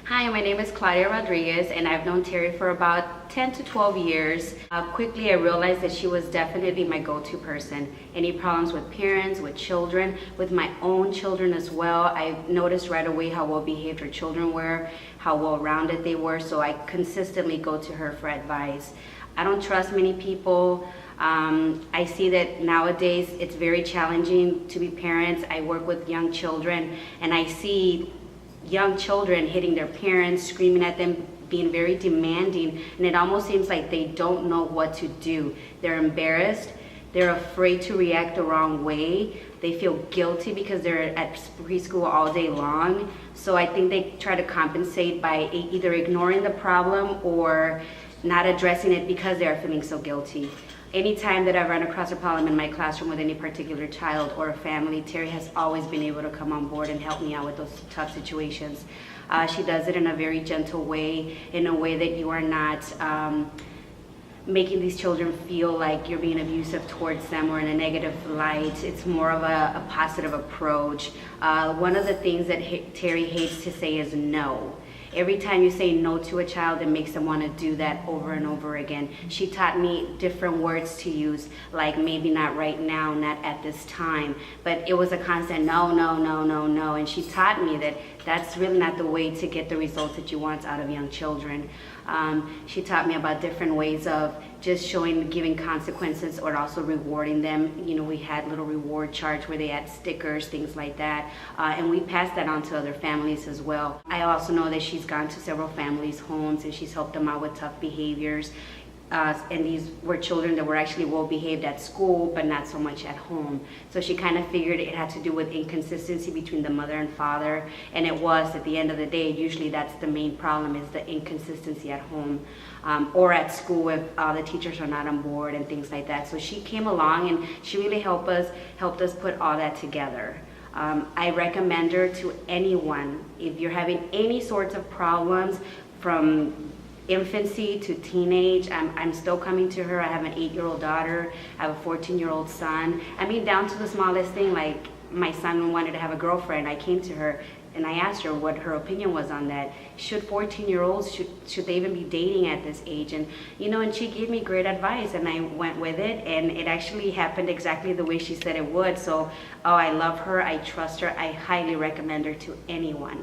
Hi, my name is Claudia Rodriguez, and I've known Terry for about 10 to 12 years. Quickly, I realized that she was definitely my go-to person. Any problems with parents, with children, with my own children as well, I noticed right away how well-behaved her children were, how well-rounded they were, so I consistently go to her for advice. I don't trust many people. I see that nowadays it's very challenging to be parents. I work with young children, and I see young children hitting their parents, screaming at them, being very demanding, and it almost seems like they don't know what to do. They're embarrassed, they're afraid to react the wrong way, they feel guilty because they're at preschool all day long. So I think they try to compensate by either ignoring the problem or not addressing it because they are feeling so guilty. Anytime that I've run across a problem in my classroom with any particular child or a family, Terry has always been able to come on board and help me out with those tough situations. She does it in a very gentle way, in a way that you are not making these children feel like you're being abusive towards them or in a negative light. It's more of a positive approach. One of the things that Terry hates to say is no. Every time you say no to a child, it makes them want to do that over and over again. She taught me different words to use, like maybe not right now, not at this time. But it was a constant no, no, no, no, no. And she taught me that that's really not the way to get the results that you want out of young children. She taught me about different ways of just giving consequences or also rewarding them. You know, we had little reward charts where they had stickers, things like that. And we passed that on to other families as well. I also know that she's gone to several families' homes and she's helped them out with tough behaviors. And these were children that were actually well behaved at school, but not so much at home. So she kind of figured it had to do with inconsistency between the mother and father. And it was, at the end of the day, usually that's the main problem, is the inconsistency at home or at school if the teachers are not on board and things like that. So she came along and she really helped us put all that together. I recommend her to anyone. If you're having any sorts of problems from infancy to teenage, I'm still coming to her. I have an 8-year-old daughter, I have a 14-year-old son. I mean, down to the smallest thing, like my son wanted to have a girlfriend. I came to her and I asked her what her opinion was on that. Should 14-year-olds, should they even be dating at this age? And you know, and she gave me great advice and I went with it, and it actually happened exactly the way she said it would. So, oh, I love her, I trust her, I highly recommend her to anyone.